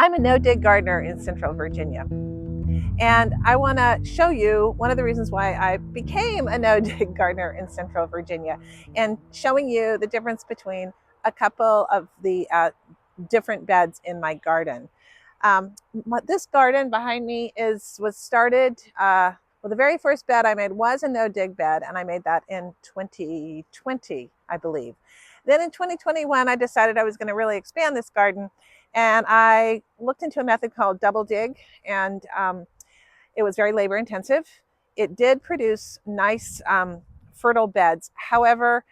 I'm a no-dig gardener in Central Virginia, and I want to show you one of the reasons why I became a no-dig gardener in Central Virginia, and showing you the difference between a couple of the different beds in my garden. This garden behind me was started, well, the very first bed I made was a no-dig bed, and I made that in 2020, I believe. Then in 2021, I decided I was going to really expand this garden, and I looked into a method called double dig, and it was very labor intensive. It did produce nice fertile beds. However,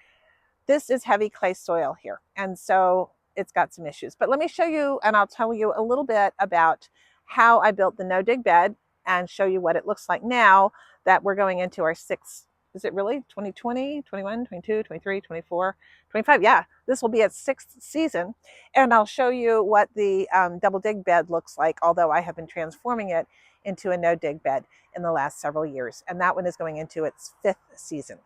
this is heavy clay soil here, and so it's got some issues. But let me show you, and I'll tell you a little bit about how I built the no-dig bed and show you what it looks like now that we're going into our sixth, is it really 2020, 21, 22, 23, 24, 25? Yeah, this will be its sixth season. And I'll show you what the double dig bed looks like, although I have been transforming it into a no-dig bed in the last several years. And that one is going into its fifth season.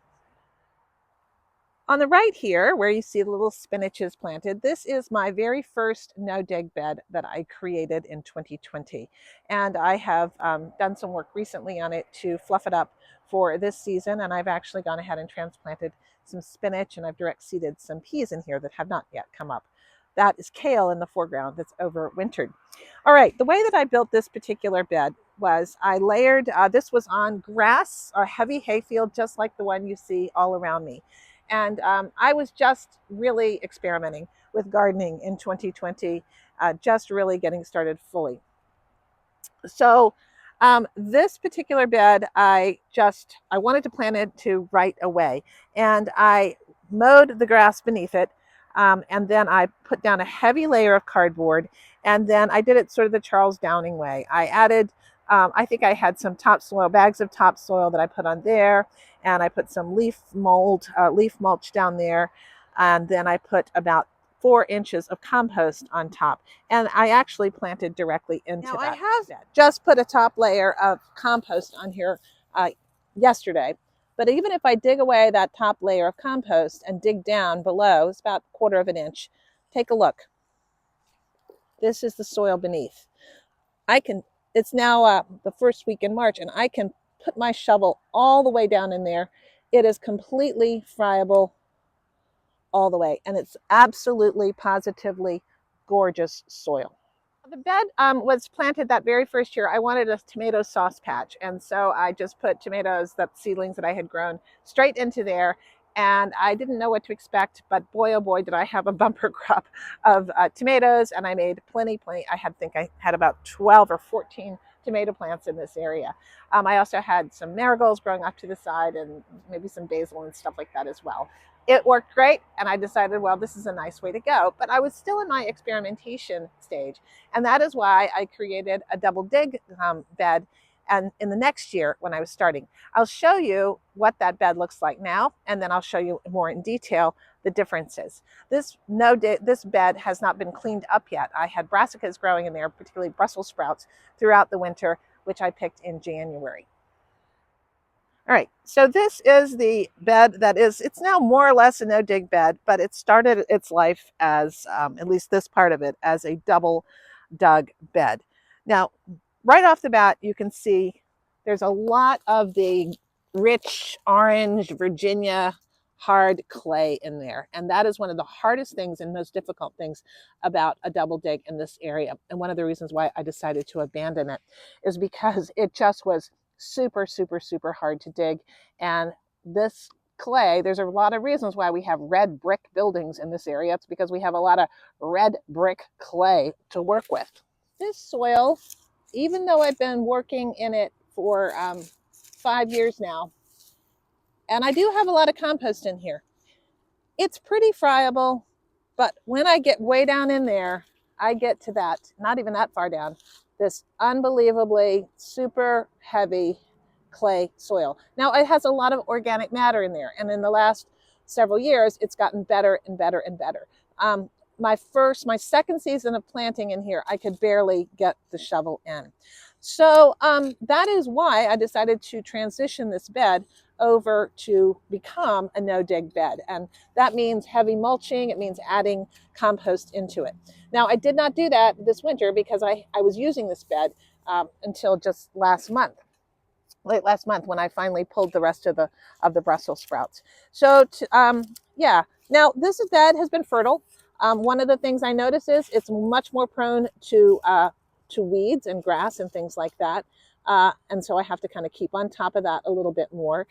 On the right here, where you see the little spinaches planted, this is my very first no-dig bed that I created in 2020. And I have done some work recently on it to fluff it up for this season. And I've actually gone ahead and transplanted some spinach, and I've direct seeded some peas in here that have not yet come up. That is kale in the foreground that's overwintered. All right, the way that I built this particular bed was I layered, this was on grass, a heavy hayfield, just like the one you see all around me. And I was just really experimenting with gardening in 2020, just really getting started fully. So this particular bed, I wanted to plant it to right away. And I mowed the grass beneath it. And then I put down a heavy layer of cardboard. And then I did it sort of the Charles Downing way. I added, I think I had some topsoil, bags of topsoil that I put on there. And I put some leaf mulch down there. And then I put about 4 inches of compost on top. And I actually planted directly into that. Now I have just put a top layer of compost on here yesterday. But even if I dig away that top layer of compost and dig down below, it's about 1/4 of an inch. Take a look. This is the soil beneath. It's now the first week in March, and I can put my shovel all the way down in there. It is completely friable all the way, and it's absolutely, positively gorgeous soil. The bed was planted that very first year. I wanted a tomato sauce patch, and so I just put tomatoes, the seedlings that I had grown, straight into there. And I didn't know what to expect, but boy, oh boy, did I have a bumper crop of tomatoes, and I made plenty. I think I had about 12 or 14 tomato plants in this area. I also had some marigolds growing off to the side, and maybe some basil and stuff like that as well. It worked great, and I decided, well, this is a nice way to go. But I was still in my experimentation stage, and that is why I created a double dig bed. And in the next year, when I was starting, I'll show you what that bed looks like now, and then I'll show you more in detail the differences. This bed has not been cleaned up yet. I had brassicas growing in there, particularly Brussels sprouts, throughout the winter, which I picked in January. All right, so this is the bed it's now more or less a no-dig bed, but it started its life as, at least this part of it, as a double dug bed. Now, right off the bat, you can see there's a lot of the rich orange Virginia hard clay in there. And that is one of the hardest things and most difficult things about a double dig in this area. And one of the reasons why I decided to abandon it is because it just was super, super, super hard to dig. And this clay, there's a lot of reasons why we have red brick buildings in this area. It's because we have a lot of red brick clay to work with. This soil, even though I've been working in it for 5 years now, and I do have a lot of compost in here, it's pretty friable. But when I get way down in there, I get to that, not even that far down, this unbelievably super heavy clay soil. Now, it has a lot of organic matter in there, and in the last several years, it's gotten better and better and better. My second season of planting in here, I could barely get the shovel in. So that is why I decided to transition this bed over to become a no-dig bed. And that means heavy mulching. It means adding compost into it. Now, I did not do that this winter because I was using this bed until just last month. Late last month when I finally pulled the rest of the Brussels sprouts. So yeah, now this bed has been fertile. One of the things I notice is it's much more prone to weeds and grass and things like that. And so I have to kind of keep on top of that a little bit more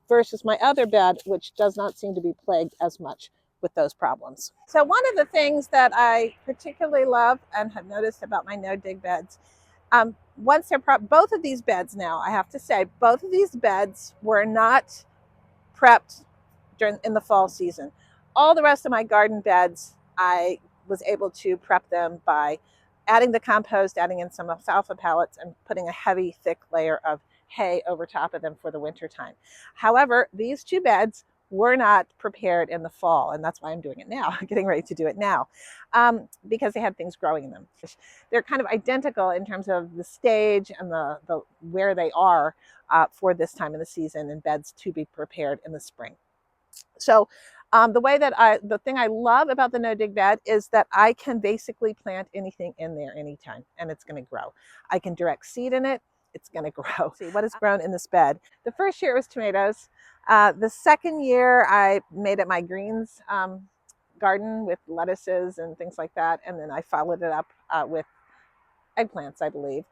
versus my other bed, which does not seem to be plagued as much with those problems. So one of the things that I particularly love and have noticed about my no-dig beds, once they're both of these beds now, I have to say, both of these beds were not prepped in the fall season. All the rest of my garden beds, I was able to prep them by adding the compost, adding in some alfalfa pellets, and putting a heavy, thick layer of hay over top of them for the winter time. However, these two beds were not prepared in the fall, and that's why I'm doing it now, getting ready to do it now, because they had things growing in them. They're kind of identical in terms of the stage and the where they are for this time of the season, and beds to be prepared in the spring. So the thing I love about the no-dig bed is that I can basically plant anything in there anytime, and it's going to grow. I can direct seed in it. It's going to grow. See what is grown in this bed. The first year it was tomatoes. The second year I made it my greens garden with lettuces and things like that, and then I followed it up with eggplants, I believe.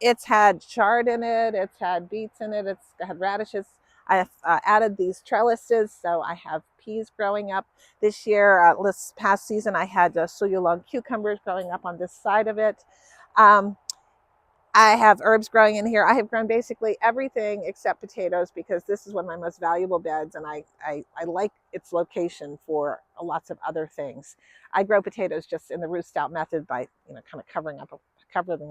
It's had chard in it. It's had beets in it. It's had radishes. I have added these trellises, so I have peas growing up this year. This past season, I had Soyulong cucumbers growing up on this side of it. I have herbs growing in here. I have grown basically everything except potatoes because this is one of my most valuable beds, and I like its location for lots of other things. I grow potatoes just in the root stout method by kind of covering them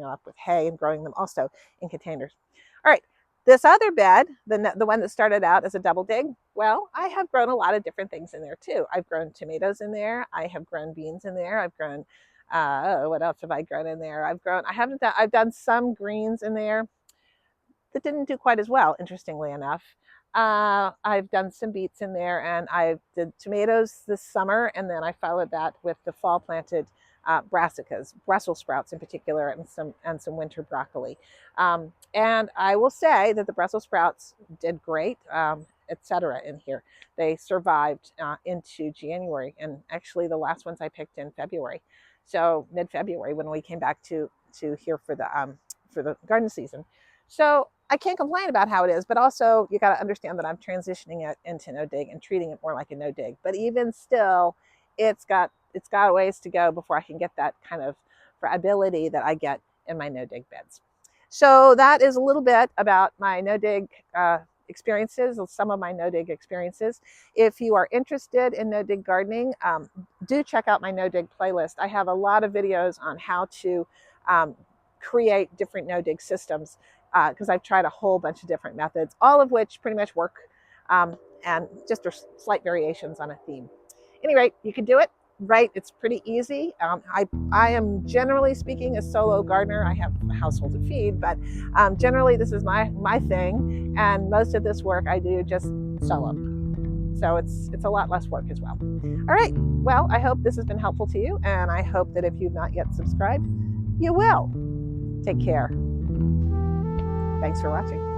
up with hay and growing them also in containers. All right. This other bed, the one that started out as a double dig, well, I have grown a lot of different things in there too. I've grown tomatoes in there. I have grown beans in there. I've grown, what else have I grown in there? I've done some greens in there that didn't do quite as well, interestingly enough. I've done some beets in there, and I did tomatoes this summer, and then I followed that with the fall planted brassicas, Brussels sprouts in particular, and some winter broccoli. And I will say that the Brussels sprouts did great, etc. in here. They survived into January, and actually the last ones I picked in February. So mid-February when we came back to here for the garden season. So I can't complain about how it is, but also you got to understand that I'm transitioning it into no-dig and treating it more like a no-dig. But even still, it's got a ways to go before I can get that kind of ability that I get in my no-dig beds. So that is a little bit about my no-dig experiences, some of my no-dig experiences. If you are interested in no-dig gardening, do check out my no-dig playlist. I have a lot of videos on how to create different no-dig systems because I've tried a whole bunch of different methods, all of which pretty much work, and just are slight variations on a theme. At any rate, you can do it. Right, it's pretty easy. I am generally speaking a solo gardener. I have a household to feed, but generally this is my thing, and most of this work I do just solo. So it's a lot less work as well. All right, well, I hope this has been helpful to you, and I hope that if you've not yet subscribed, you will. Take care. Thanks for watching.